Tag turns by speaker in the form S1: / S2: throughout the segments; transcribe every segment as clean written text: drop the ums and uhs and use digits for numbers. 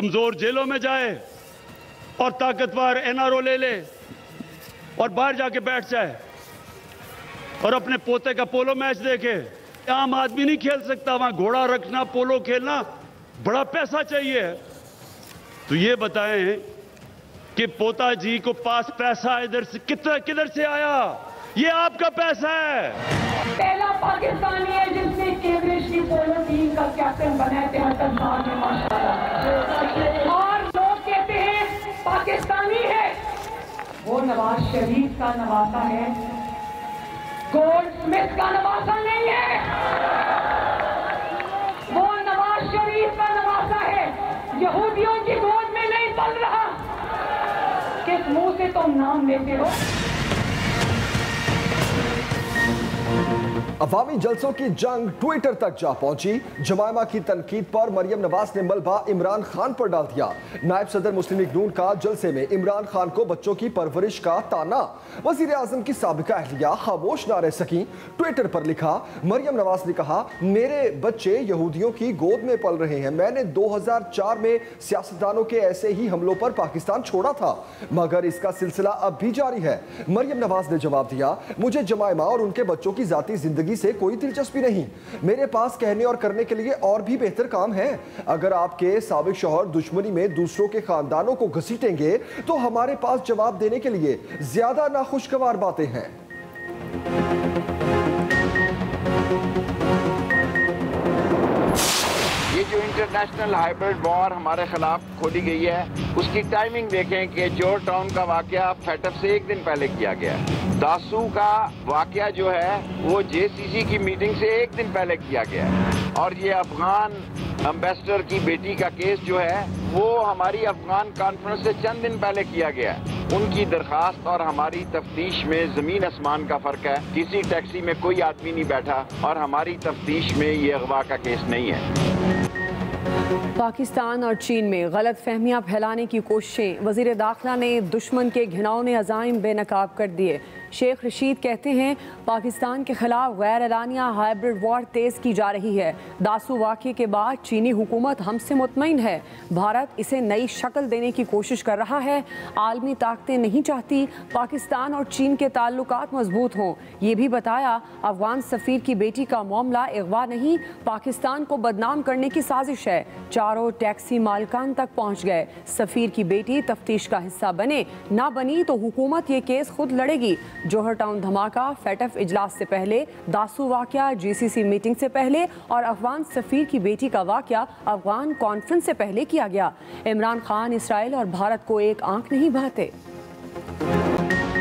S1: कमजोर जेलों में जाए और ताकतवर एनआरओ ले ले और बाहर जाके बैठ जाए और अपने पोते का पोलो मैच देखे। आम आदमी नहीं खेल सकता, वहां घोड़ा रखना, पोलो खेलना बड़ा पैसा चाहिए। तो ये बताएं कि पोता जी को पास पैसा इधर से किधर से आया? ये आपका पैसा है।
S2: पहला पाकिस्तानी है जिसने केवरेज की पोलो टीम का कैप्टन बनाया थे माशाल्लाह। और लोग कहते हैं पाकिस्तानी है, वो नवाज शरीफ का नवासा है, गोल्ड स्मिथ का नवासा नहीं है। वो नवाज शरीफ का नवासा है, यहूदियों की गोद में नहीं पल रहा। किस मुंह से तुम नाम लेते हो?
S3: अवामी जलसों की जंग ट्विटर तक जा पहुंची। जमायमा की तनकीद पर मरियम नवाज ने मलबा इमरान खान पर डाल दिया। नायब सदर मुस्लिम लीग नून का जलसे में इमरान खान को बच्चों की परवरिश का ताना। वजीर आजम की साबिका अहलिया खामोश ना रह सकी। ट्विटर पर लिखा, मरियम नवाज ने कहा, मेरे बच्चे यहूदियों की गोद में पल रहे हैं। मैंने 2004 में सियासतदानों के ऐसे ही हमलों पर पाकिस्तान छोड़ा था, मगर इसका सिलसिला अब भी जारी है। मरियम नवाज ने जवाब दिया, मुझे जमायमा और उनके बच्चों की जाती जिंदगी से कोई दिलचस्पी नहीं। मेरे पास कहने और करने के लिए और भी बेहतर काम है। अगर आपके साबिक शौहर दुश्मनी में दूसरों के खानदानों को घसीटेंगे तो हमारे पास जवाब देने के लिए ज्यादा नाखुशगवार बातें हैं।
S4: ये जो इंटरनेशनल हाइब्रिड वॉर हमारे खिलाफ खोली गई है, उसकी टाइमिंग देखें कि जॉर्ज टाउन का वाकया फैटफ से एक दिन पहले किया गया है। दासू का वाकया जो है वो जेसीसी की मीटिंग से एक दिन पहले किया गया है। और ये अफगान एम्बेसडर की बेटी का केस जो है वो हमारी अफगान कॉन्फ्रेंस से चंद दिन पहले किया गया है। उनकी दरखास्त और हमारी तफ्तीश में जमीन आसमान का फर्क है। किसी टैक्सी में कोई आदमी नहीं बैठा और हमारी तफ्तीश में ये अगवा का केस नहीं है।
S5: पाकिस्तान और चीन में गलत फहमियाँ फैलाने की कोशिशें। वज़ीर दाखिला ने दुश्मन के घिनौने अज़ाइम बेनकाब कर दिए। शेख रशीद कहते हैं पाकिस्तान के खिलाफ गैर एलानिया हाइब्रिड वॉर तेज़ की जा रही है। दासू वाक़े के बाद चीनी हुकूमत हमसे मुतमईन है। भारत इसे नई शक्ल देने की कोशिश कर रहा है। आलमी ताकतें नहीं चाहती पाकिस्तान और चीन के ताल्लुकात मजबूत हों। ये भी बताया अफगान सफ़ीर की बेटी का मामला अगवा नहीं, पाकिस्तान को बदनाम करने की साजिश है। चारों टैक्सी मालिकान तक पहुँच गए। सफ़ीर की बेटी तफ्तीश का हिस्सा बने, ना बनी तो हुकूमत ये केस खुद लड़ेगी। जौहर टाउन धमाका, फैटफ इजलास से पहले, दासू वाकया जीसीसी मीटिंग से पहले और अफगान सफ़ीर की बेटी का वाकया अफगान कॉन्फ्रेंस से पहले किया गया। इमरान खान इसराइल और भारत को एक आंख नहीं भाते।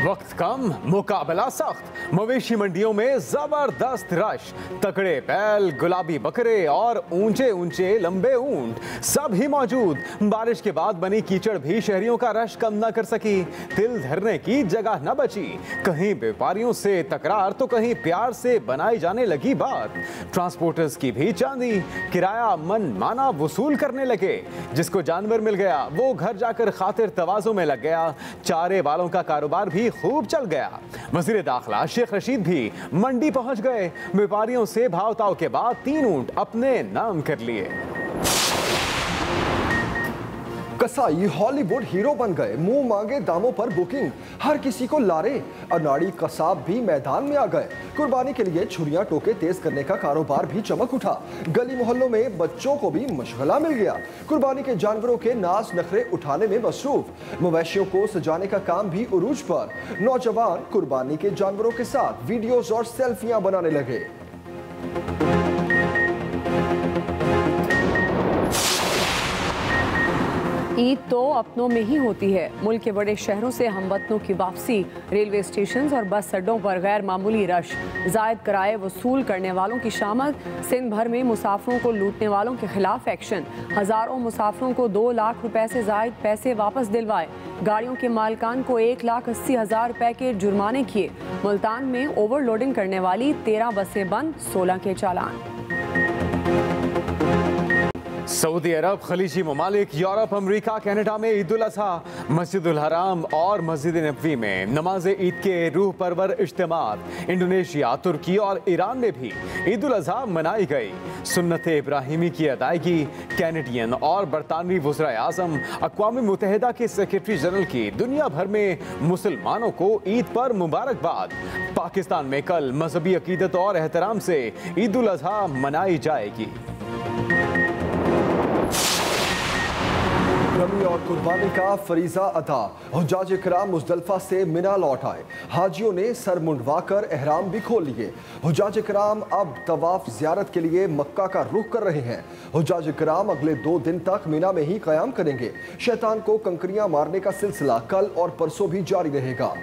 S6: वक्त कम, मुकाबला सख्त। मवेशी मंडियों में जबरदस्त रश। तकड़े बैल, गुलाबी बकरे और ऊंचे ऊंचे लंबे ऊंट सब ही मौजूद। बारिश के बाद बनी कीचड़ भी शहरियों का रश कम न कर सकी। दिल धरने की जगह न बची। कहीं व्यापारियों से तकरार तो कहीं प्यार से बनाई जाने लगी बात। ट्रांसपोर्टर्स की भी चांदी, किराया मन माना वसूल करने लगे। जिसको जानवर मिल गया वो घर जाकर खातिर तवाज़ो में लग गया। चारे वालों का कारोबार भी खूब चल गया। वज़ीर दाखिला शेख रशीद भी मंडी पहुंच गए। व्यापारियों से भाव ताव के बाद 3 ऊंट अपने नाम कर लिए।
S3: कसाई हॉलीवुड हीरो बन गए। मुंह मांगे दामों पर बुकिंग, हर किसी को लारे। अनाड़ी कसाब भी मैदान में आ गए। कुर्बानी के लिए छुरियां टोके तेज करने का कारोबार भी चमक उठा। गली मोहल्लों में बच्चों को भी मशगला मिल गया। कुर्बानी के जानवरों के नाज नखरे उठाने में मसरूफ। मवेशियों को सजाने का काम भी उरूज पर। नौजवान कुर्बानी के जानवरों के साथ वीडियोज और सेल्फियां बनाने लगे।
S5: ईद तो अपनों में ही होती है। मुल्क के बड़े शहरों से हमवतनों की वापसी। रेलवे स्टेशन और बस अड्डों पर गैर मामूली रश। जायद किराए वसूल करने वालों की शामत। सिंध भर में मुसाफिरों को लूटने वालों के खिलाफ एक्शन। हज़ारों मुसाफिरों को 2 लाख रुपए से जायद पैसे वापस दिलवाए। गाड़ियों के मालिकान को 1,80,000 रुपए के जुर्माने किए। मुल्तान में ओवरलोडिंग करने वाली 13 बसें बंद, 16 के चालान।
S6: सऊदी अरब, खलीजी ममालिक, यूरोप, अमेरिका, कनाडा में ईद उल अज़हा, मस्जिदुल हराम और मस्जिद नबवी में नमाज ईद के रूह परवर इज्तिमात। इंडोनेशिया, तुर्की और ईरान में भी ईद उल अज़हा मनाई गई। सुन्नत इब्राहिमी की अदायगी। कैनेडियन और बरतानवी वज़ीर आज़म, अक़वाम मुत्तहिदा के सेक्रेटरी जनरल की दुनिया भर में मुसलमानों को ईद पर मुबारकबाद। पाकिस्तान में कल मजहबी अकीदत और एहतराम से ईद उल अज़हा मनाई जाएगी।
S3: नमी और कुर्बानी का फरीजा अदा। हुज्जाज इकराम मुज़दलिफ़ा से मिना लौट आए। हाजियों ने सर मुंडवाकर एहराम भी खोल लिए। हुज्जाज इकराम अब तवाफ ज़ियारत के लिए मक्का का रुख कर रहे हैं। हुज्जाज इकराम अगले 2 दिन तक मिना में ही क़याम करेंगे। शैतान को कंकरियां मारने का सिलसिला कल और परसों भी जारी रहेगा।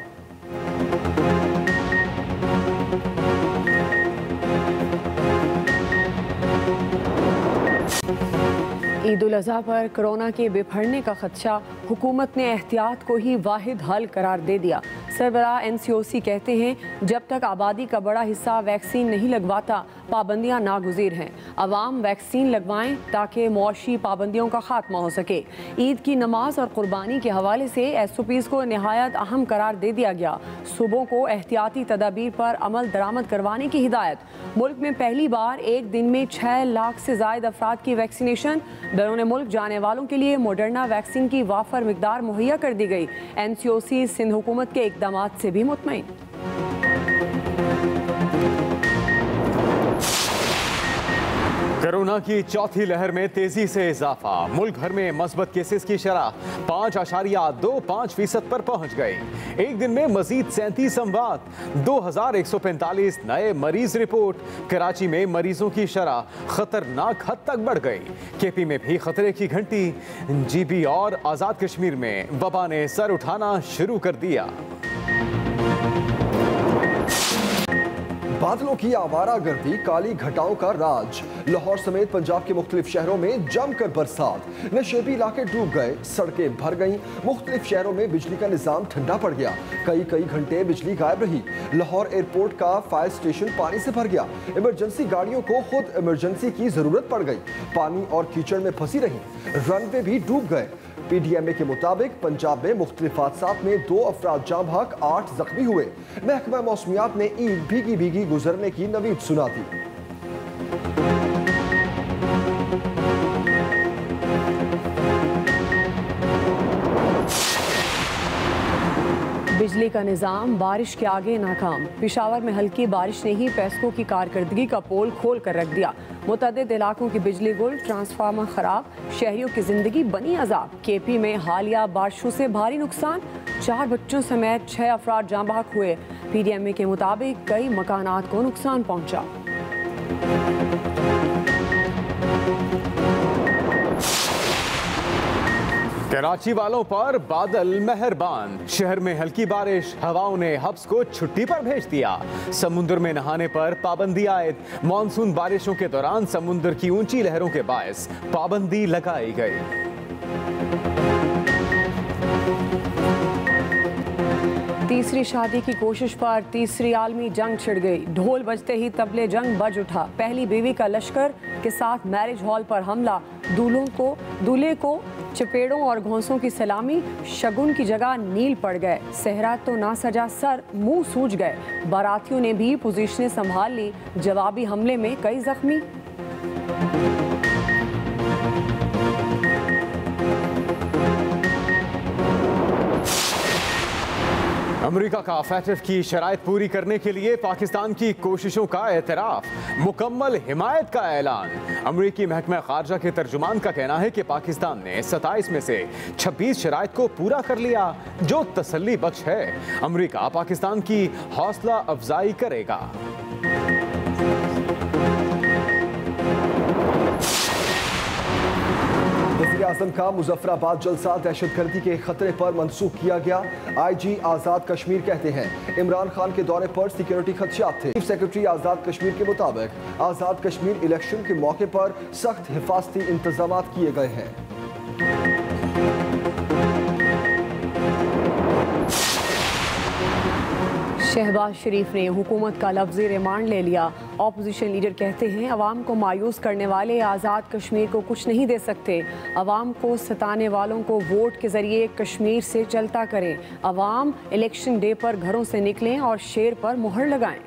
S5: ईद उल अज़हा पर कोरोना के बिफड़ने का खदशा, हुकूमत ने एहतियात को ही वाहिद हल करार दे दिया। सरबराह NCOC कहते हैं जब तक आबादी का बड़ा हिस्सा वैक्सीन नहीं लगवाता पाबंदियां नागुज़ीर हैं। अवाम वैक्सीन लगवाएं ताकि मुआशी पाबंदियों का खात्मा हो सके। ईद की नमाज और कुर्बानी के हवाले से SOPs को नहायत अहम करार दे दिया गया। सूबों को एहतियाती तदाबीर पर अमल दरामद करवाने की हिदायत। मुल्क में पहली बार एक दिन में 6 लाख से ज़ायद अफराद की वैक्सीनेशन। बैरून मुल्क जाने वालों के लिए मॉडर्ना वैक्सीन की वाफर मिकदार मुहैया कर दी गई। NCOC सिंध हुकूमत के इक़दामात से भी मुतमईन।
S6: कोरोना की चौथी लहर में तेजी से इजाफा। मुल्क भर में मस्बत केसेस की शरह 5.25% पर पहुंच गई। एक दिन में मजीद 37 अमवात, 2145 नए मरीज रिपोर्ट। कराची में मरीजों की शरह खतरनाक हद तक बढ़ गई। KP में भी खतरे की घंटी। GB और आज़ाद कश्मीर में वबा ने सर उठाना शुरू कर दिया।
S3: बादलों की आवारागर्दी, काली घटाओं का राज। लाहौर समेत पंजाब के मुख्तलिफ शहरों में जमकर बरसात। नशेबी इलाके डूब गए, सड़कें भर गईं। मुख्तलिफ शहरों में बिजली का निजाम ठंडा पड़ गया। कई घंटे बिजली गायब रही। लाहौर एयरपोर्ट का फायर स्टेशन पानी से भर गया। इमरजेंसी गाड़ियों को खुद इमरजेंसी की जरूरत पड़ गई। पानी और कीचड़ में फंसी रही। रनवे भी डूब गए। PDMA के मुताबिक पंजाब में मुख्तलिफ हादसात में 2 अफराद जाँ बहक, 8 जख्मी हुए। महकमा मौसमियात ने ईद भीगी भीगी गुजरने की नवीद सुना दी।
S5: बिजली का निज़ाम बारिश के आगे नाकाम। पेशावर में हल्की बारिश ने ही पेस्को की कारकर्दगी का पोल खोल कर रख दिया। मुतअद्दिद इलाकों की बिजली गुल, ट्रांसफार्मर खराब, शहरियों की जिंदगी बनी अजाब। KP में हालिया बारिशों से भारी नुकसान, 4 बच्चों समेत 6 अफराद जाँ बहक हुए। PDMA के मुताबिक कई मकानात को नुकसान पहुंचा।
S6: कराची वालों पर बादल मेहरबान। शहर में हल्की बारिश, हवाओं ने हब्स को छुट्टी पर भेज दिया। समुद्र में नहाने पर पाबंदी आयद। मानसून बारिशों के दौरान समुद्र की ऊंची लहरों के बायस पाबंदी लगाई गई।
S5: तीसरी शादी की कोशिश पर तीसरी आलमी जंग छिड़ गई। ढोल बजते ही तबले जंग बज उठा। पहली बीवी का लश्कर के साथ मैरिज हॉल पर हमला। दूल्हे को चपेड़ों और घोंसों की सलामी। शगुन की जगह नील पड़ गए। सेहरा तो ना सजा सर, मुंह सूज गए। बारातियों ने भी पोजीशनें संभाल ली। जवाबी हमले में कई जख्मी।
S6: अमेरिका का FATF की शराइत पूरी करने के लिए पाकिस्तान की कोशिशों का एतराफ। मुकम्मल हिमायत का ऐलान। अमेरिकी महकमा खारजा के तर्जुमान का कहना है कि पाकिस्तान ने 27 में से 26 शराइत को पूरा कर लिया, जो तसल्ली बख्श है। अमेरिका पाकिस्तान की हौसला अफजाई करेगा।
S3: वज़ीर-ए-आज़म का मुज़फ्फराबाद जलसा दहशतगर्दी के खतरे पर मंसूख किया गया। IG आज़ाद कश्मीर कहते हैं इमरान खान के दौरे पर सिक्योरिटी खदशात थे। चीफ सेक्रेटरी आज़ाद कश्मीर के मुताबिक आज़ाद कश्मीर इलेक्शन के मौके पर सख्त हिफाजती इंतजाम किए गए हैं।
S5: शहबाज शरीफ ने हुकूमत का लफ्ज़ी रिमांड ले लिया। ऑपोजिशन लीडर कहते हैं अवाम को मायूस करने वाले आज़ाद कश्मीर को कुछ नहीं दे सकते। अवाम को सताने वालों को वोट के ज़रिए कश्मीर से चलता करें। अवाम इलेक्शन डे पर घरों से निकलें और शेर पर मुहर लगाएं।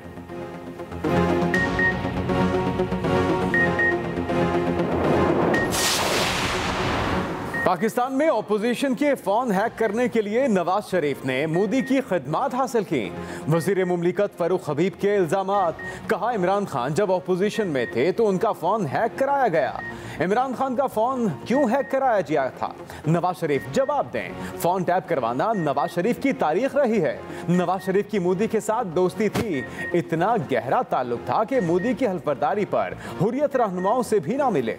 S6: पाकिस्तान में ऑपोजिशन के फोन हैक करने के लिए नवाज शरीफ ने मोदी की खिदमत हासिल की। वजीर मुमलिकत फरूख हबीब के इल्जामात। कहा इमरान खान जब ऑपोजिशन में थे तो उनका फोन हैक कराया गया। इमरान खान का फोन क्यों हैक कराया गया था? नवाज शरीफ जवाब दें। फोन टैप करवाना नवाज शरीफ की तारीख रही है। नवाज शरीफ की मोदी के साथ दोस्ती थी। इतना गहरा ताल्लुक था कि मोदी की हल्फबर्दारी पर हुर्रियत रहनुमाओं से भी ना मिले।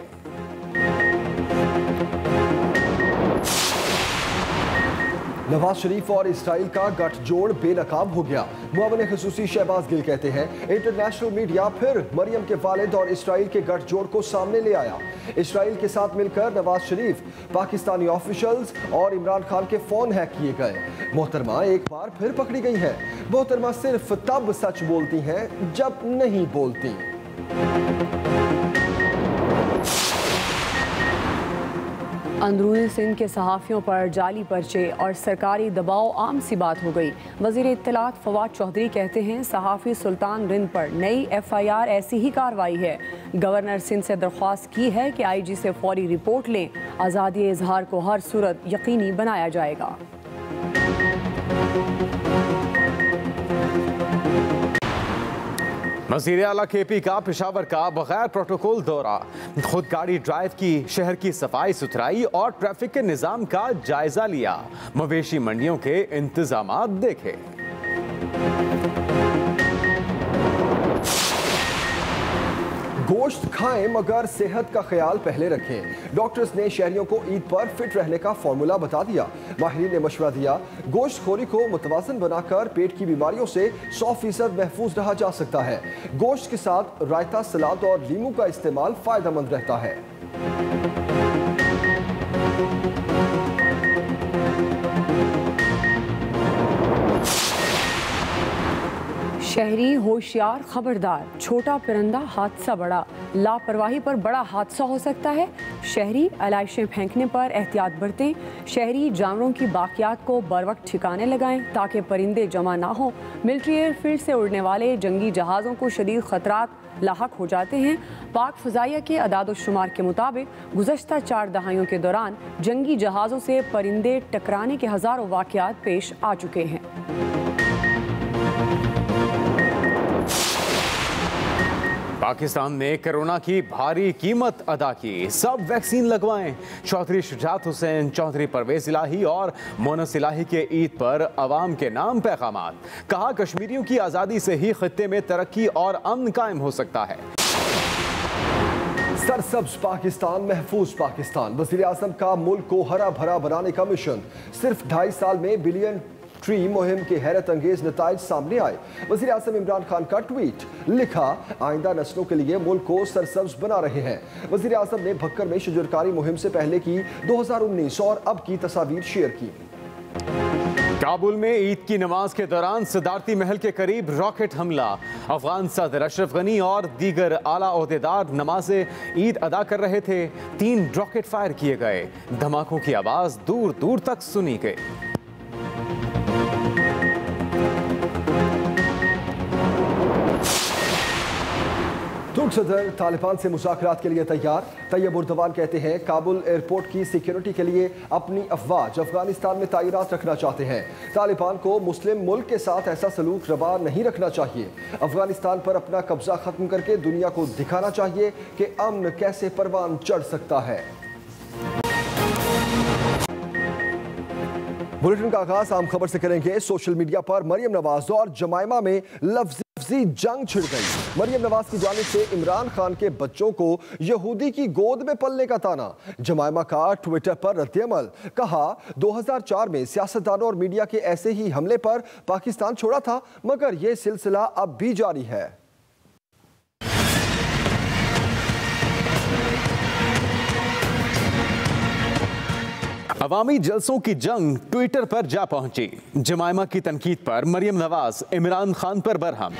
S3: नवाज शरीफ और इसराइल का गठजोड़ बेनकाब हो गया। मुआविन खुसूसी शहबाज गिल कहते हैं इंटरनेशनल मीडिया फिर मरियम के वालिद और इसराइल के गठजोड़ को सामने ले आया। इसराइल के साथ मिलकर नवाज शरीफ, पाकिस्तानी ऑफिशियल्स और इमरान खान के फोन हैक किए गए। मोहतरमा एक बार फिर पकड़ी गई है। मोहतरमा सिर्फ तब सच बोलती हैं जब नहीं बोलती।
S5: अंदरूनी सिंध के सहाफ़ियों पर जाली पर्चे और सरकारी दबाव आम सी बात हो गई। वज़ीर इत्तलात फवाद चौधरी कहते हैं सहाफ़ी सुल्तान रिंद पर नई FIR ऐसी ही कार्रवाई है। गवर्नर सिंध से दरख्वास्त की है कि IG से फौरी रिपोर्ट लें। आज़ादी इजहार को हर सूरत यकीनी बनाया जाएगा।
S6: वज़ीर आला KP का पेशावर का बगैर प्रोटोकॉल दौरा। खुद गाड़ी ड्राइव की, शहर की सफाई सुथराई और ट्रैफिक के निज़ाम का जायजा लिया। मवेशी मंडियों के इंतजामात देखे।
S3: गोश्त खाएं मगर सेहत का ख्याल पहले रखें। डॉक्टर्स ने शहरियों को ईद पर फिट रहने का फॉर्मूला बता दिया। माहिरीन ने मशवरा दिया गोश्तखोरी को मुतवाज़न बनाकर पेट की बीमारियों से 100% महफूज रहा जा सकता है। गोश्त के साथ रायता, सलाद और लीमू का इस्तेमाल फायदेमंद रहता है।
S5: शहरी होशियार खबरदार, छोटा परिंदा हादसा बड़ा। लापरवाही पर बड़ा हादसा हो सकता है। शहरी आलाइशें फेंकने पर एहतियात बरतें। शहरी जानवरों की बाकियात को बर वक्त ठिकाने लगाएं ताकि परिंदे जमा ना हो। मिलिट्री एयरफील्ड से उड़ने वाले जंगी जहाज़ों को शदीद खतरात लाहक हो जाते हैं। पाक फ़ज़ाइया के अदाद-ओ-शुमार के मुताबिक गुज़श्ता 4 दहाइयों के दौरान जंगी जहाज़ों से परिंदे टकराने के हज़ारों वाक़यात पेश आ चुके हैं।
S6: पाकिस्तान ने कोरोना की भारी कीमत अदा की। सब वैक्सीन लगवाएं। चौधरी शुजात हुसैन, चौधरी परवेज इलाही और मोनस इलाही के ईद पर अवाम के नाम पैगामात। कहा कश्मीरियों की आज़ादी से ही खित्ते में तरक्की और अमन कायम हो सकता है।
S3: सरसब्ज पाकिस्तान, महफूज पाकिस्तान। वज़ीर आज़म का मुल्क को हरा भरा बनाने का मिशन। सिर्फ 2.5 साल में बिलियन ट्री मुहिम के हैरत अंगेज नताइज सामने आए। वज़ीर आज़म इमरान खान का ट्वीट। लिखा आइंदा नस्लों के लिए मुल्क को सरसब्ज बना रहे हैं। वज़ीर आज़म ने भक्कर में शजरकारी मुहिम से पहले की 2019 और अब की तस्वीर शेयर की।
S6: काबुल में ईद की नमाज के दौरान सदारती महल के करीब रॉकेट हमला। अफगान सदर अशरफ गनी और दीगर आला ओहदेदार नमाज ईद अदा कर रहे थे। 3 रॉकेट फायर किए गए। धमाकों की आवाज दूर दूर तक सुनी गई।
S3: तुर्क सदर तालिबान से मुज़ाकरात के लिए तैयार। तैयब उर्दवान कहते हैं काबुल एयरपोर्ट की सिक्योरिटी के लिए अपनी अफवाज अफगानिस्तान में तैनात रखना चाहते हैं। तालिबान को मुस्लिम मुल्क के साथ ऐसा सलूक रवा नहीं रखना चाहिए। अफगानिस्तान पर अपना कब्जा खत्म करके दुनिया को दिखाना चाहिए कि अमन कैसे परवान चढ़ सकता है। बुलेटिन का आगाज आम खबर से करेंगे। सोशल मीडिया पर मरियम नवाज और जमायमा में लफ्जी जंग छिड़ गई। मरियम नवाज की जानिब से इमरान खान के बच्चों को यहूदी की गोद में पलने का ताना। जमायमा का ट्विटर पर रद्द-ए-अमल। कहा 2004 में सियासतदानों और मीडिया के ऐसे ही हमले पर पाकिस्तान छोड़ा था, मगर यह सिलसिला अब भी जारी है।
S6: अवामी जलसों की जंग ट्विटर पर जा पहुंची। जमायमा की तनकीद पर मरियम नवाज इमरान खान पर बरहम।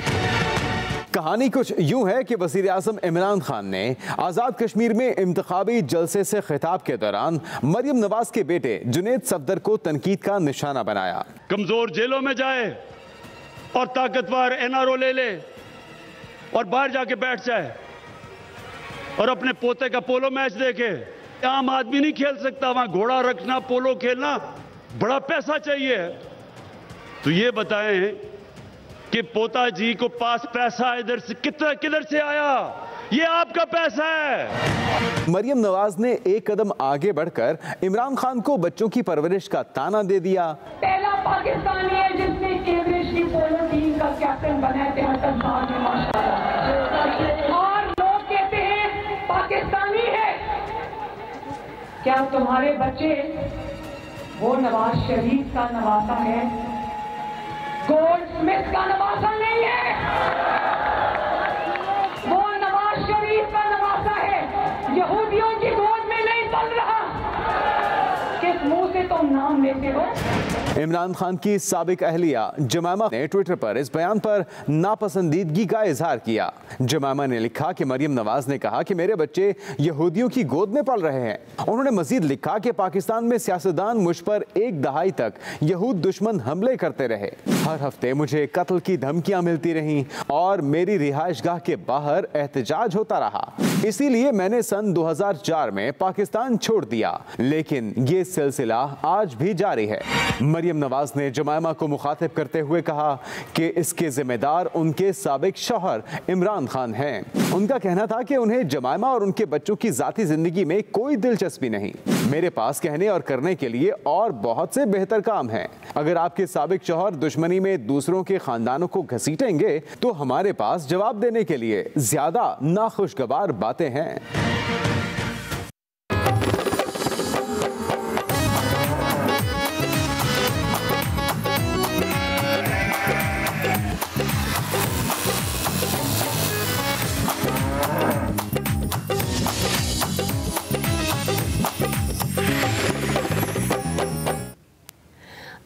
S6: कहानी कुछ यूं है कि वज़ीर आज़म इमरान खान ने आज़ाद कश्मीर में इंतखाबी जलसे से खिताब के दौरान मरियम नवाज के बेटे जुनैद सफदर को तनकीद का निशाना बनाया।
S1: कमजोर जेलों में जाए और ताकतवर एनआरओ ले और बाहर जाके बैठ जाए और अपने पोते का पोलो मैच देखे। आम आदमी नहीं खेल सकता, वहां घोड़ा रखना, पोलो खेलना बड़ा पैसा चाहिए। तो ये बताएं कि पोता जी को पास पैसा इधर से किधर से आया? ये आपका पैसा है।
S6: मरियम नवाज ने एक कदम आगे बढ़कर इमरान खान को बच्चों की परवरिश का ताना दे दिया।
S2: पहला पाकिस्तानी है जिसने केंद्रीय की पोलो टीम का कैप्टन बना थे और लोग कहते हैं पाकिस्तानी है। क्या तुम्हारे बच्चे वो नवाज शरीफ का नवासा है, गोल्ड स्मिथ का नवासा नहीं है, वो नवाज शरीफ का नवासा है। यहूदियों की गोद में नहीं पल रहा। किस मुंह से तुम नाम लेते हो?
S6: इमरान खान की साबिक अहलिया जमामा ने ट्विटर पर इस बयान पर नापसंदीदगी का इजहार किया। जमामा ने लिखा कि मरियम नवाज ने कहा कि मेरे बच्चे यहूदियों की गोद में पल रहे हैं। उन्होंने मजीद लिखा कि पाकिस्तान में सियासतदान मुझ पर एक दहाई तक यहूद दुश्मन हमले करते रहे। हर हफ्ते मुझे कत्ल की धमकियां मिलती रहीं और मेरी रिहाइशगाह के बाहर एहतजाज होता रहा। इसीलिए मैंने सन 2004 में पाकिस्तान छोड़ दिया, लेकिन ये सिलसिला आज भी जारी है। मरियम नवाज ने जमामा को मुखातिब करते हुए कहा कि इसके जिम्मेदार उनके साबिक शौहर इमरान खान हैं। उनका कहना था कि उन्हें जमामा और उनके बच्चों की जाती जिंदगी में कोई दिलचस्पी नहीं। मेरे पास कहने और करने के लिए और बहुत से बेहतर काम हैं। अगर आपके साबिक शौहर दुश्मनी में दूसरों के खानदानों को घसीटेंगे तो हमारे पास जवाब देने के लिए ज्यादा नाखुशगवार बातें हैं।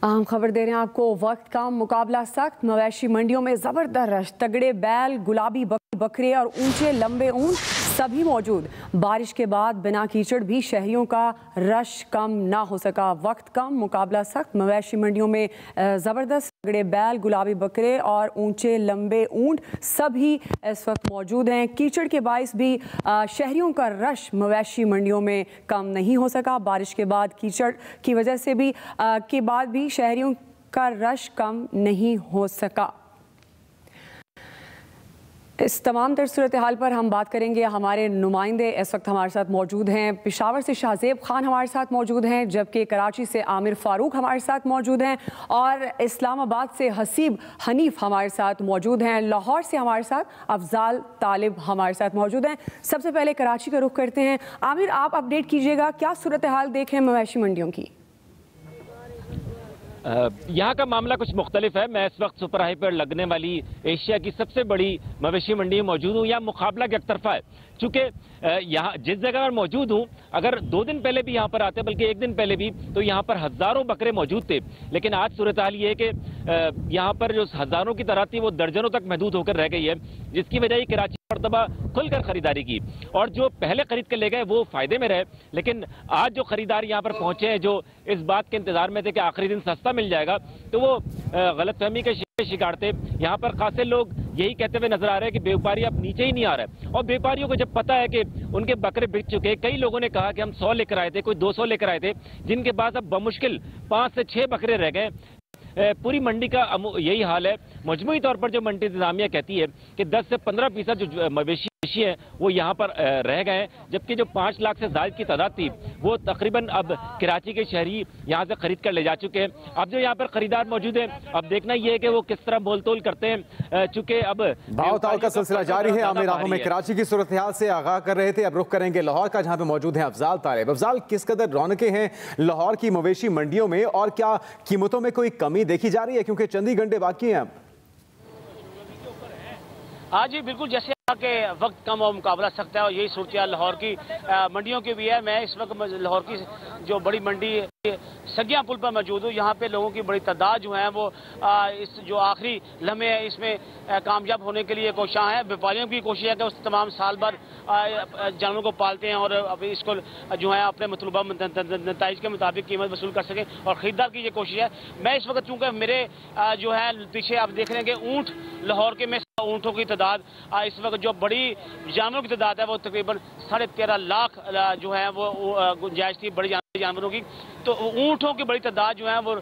S5: अहम खबर दे रहे हैं आपको। वक्त का मुकाबला सख्त, मवेशी मंडियों में जबरदस्त तगड़े बैल, गुलाबी बकरे और ऊंचे लंबे ऊंट सभी मौजूद। बारिश के बाद बिना कीचड़ भी शहरियों का रश कम ना हो सका। वक्त कम, मुकाबला सख्त, मवेशी मंडियों में ज़बरदस्त तगड़े बैल, गुलाबी बकरे और ऊंचे लंबे ऊंट सभी इस वक्त मौजूद हैं। कीचड़ के बाइस भी शहरियों का रश मवेशी मंडियों में कम नहीं हो सका। बारिश के बाद कीचड़ की वजह से भी के बाद भी शहरियों का रश कम नहीं हो सका। इस तमाम तर सूरत हाल पर हम बात करेंगे। हमारे नुमाइंदे इस वक्त हमारे साथ मौजूद हैं। पेशावर से शाहजेब खान हमारे साथ मौजूद हैं, जबकि कराची से आमिर फारूक हमारे साथ मौजूद हैं और इस्लामाबाद से हसीब हनीफ हमारे साथ मौजूद हैं। लाहौर से हमारे साथ अफजाल तालिब हमारे साथ मौजूद हैं। सबसे पहले कराची का रुख करते हैं। आमिर, आप अपडेट कीजिएगा, क्या सूरत हाल देखें मवेशी मंडियों की?
S7: यहाँ का मामला कुछ मुख्तलिफ है। मैं इस वक्त सुपर हाई पर लगने वाली एशिया की सबसे बड़ी मवेशी मंडी में मौजूद हूँ। यहाँ मुकाबला एक तरफा है, चूँकि यहाँ जिस जगह पर मौजूद हूँ, अगर 2 दिन पहले भी यहाँ पर आते, बल्कि 1 दिन पहले भी, तो यहाँ पर हज़ारों बकरे मौजूद थे। लेकिन आज सूरत हाल ये है कि यहाँ पर जो हज़ारों की तादाद थी वो दर्जनों तक महदूद होकर रह गई है, जिसकी वजह कराची मरतबा खुलकर खरीदारी की और जो पहले खरीद कर ले गए वो फायदे में रहे। लेकिन आज जो खरीदार यहाँ पर पहुंचे हैं, जो इस बात के इंतजार में थे कि आखिरी दिन सस्ता मिल जाएगा, तो वो गलतफहमी के शिकार थे। यहाँ पर खासे लोग यही कहते हुए नजर आ रहे हैं कि व्यापारी अब नीचे ही नहीं आ रहा है। और व्यापारियों को जब पता है कि उनके बकरे बिक चुके, कई लोगों ने कहा कि हम 100 लेकर आए थे, कोई 200 लेकर आए थे, जिनके पास अब बमुश्किल 5 से 6 बकरे रह गए। पूरी मंडी का यही हाल है। मजमूई तौर पर जो मंडी इंतजामिया कहती है कि 10 से 15% जो मवेशी है वो यहाँ पर रह गए हैं, जबकि जो 5 लाख से ज्यादा की तादाद थी वो तकरीबन अब कराची के शहरी यहाँ से खरीद कर ले जा चुके हैं। अब जो यहाँ पर खरीदार मौजूद हैं, अब देखना ये है कि वो किस तरह मोल तोल करते हैं, चूंकि अब
S6: भाव-ताल का सिलसिला जारी है। आमिर, आप हमें कराची की सूरत हाल से आगाह कर रहे थे। अब रुख करेंगे लाहौर का, जहाँ पे मौजूद हैं अफजाल तालिब। अफजाल, किस कदर रौनकें हैं लाहौर की मवेशी मंडियों में और क्या कीमतों में कोई कमी देखी जा रही है, क्योंकि चंद ही घंटे बाकी हैं अब?
S7: हाँ जी बिल्कुल, जैसे
S8: के वक्त कम और मुकाबला सख्त है और यही सूरत लाहौर की मंडियों की भी है। मैं इस वक्त लाहौर की जो बड़ी मंडी सगिया पुल पर मौजूद हूँ। यहाँ पे लोगों की बड़ी तादाद जो है वो इस जो आखिरी लम्हे है इसमें कामयाब होने के लिए कोशिश है। व्यापारियों की कोशिश है कि उस तमाम साल भर जानवरों को पालते हैं और अभी इसको जो है अपने मतलूबा नताइज के मुताबिक कीमत वसूल कर सकें और ख़रीदार की ये कोशिश है। मैं इस वक्त चूँकि मेरे जो है पीछे आप देख रहे हैं कि ऊँट लाहौर के में ऊँटों की तादाद इस वक्त जो बड़ी जानवरों की तादाद है वो तकरीबन 13.5 लाख जो है वो गुंजाइश थी बड़ी जानवरों की। तो ऊँटों की बड़ी तादाद जो है वो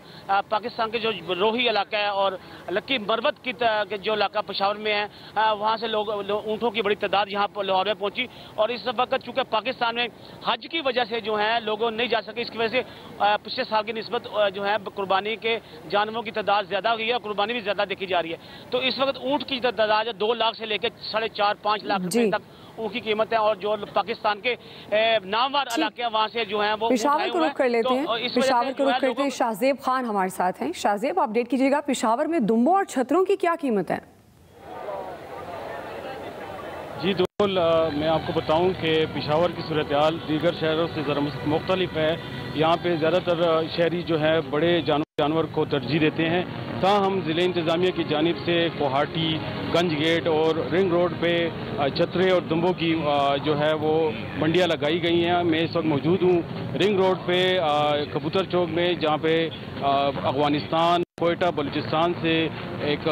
S8: पाकिस्तान के जो रोही इलाका है और लक्की मरवत की जो इलाका पेशावर में है वहाँ से लोग ऊँटों की बड़ी तादाद यहाँ पर लाहौर में पहुँची। और इस वक्त चूँकि पाकिस्तान में हज की वजह से जो है लोग नहीं जा सके, इसकी वजह से पिछले साल की निस्बत जो है कुर्बानी के जानवरों की तादाद ज़्यादा हुई है और कुर्बानी भी ज़्यादा देखी जा रही है। तो इस वक्त ऊँट की तादाद 2 लाख से लेकर 4.5-5 लाख रुपए तक उनकी कीमत है। और जो पाकिस्तान के नामवर इलाके वहाँ से जो है वो
S5: पेशावर को रुख कर लेते हैं। पेशावर को रुख करते हैं। शाहजेब खान हमारे साथ हैं। शाहजेब, अपडेट कीजिएगा, पेशावर में दुम्बों और छतरों की क्या कीमत है?
S1: जी बिल्कुल, मैं आपको बताऊं कि पेशावर की सूरत हाल दीगर शहरों से ज़रा मुख्तलिफ है। यहाँ पे ज़्यादातर शहरी जो है बड़े जानवर को तरजीह देते हैं। ताहम ज़िले इंतज़ामिया की जानिब से कोहाटी, गंज गेट और रिंग रोड पे छतरे और दुम्बों की जो है वो मंडियाँ लगाई गई हैं। मैं इस वक्त मौजूद हूँ रिंग रोड पे कबूतर चौक में, जहाँ पे अफगानिस्तान, कोयटा, बलूचिस्तान से एक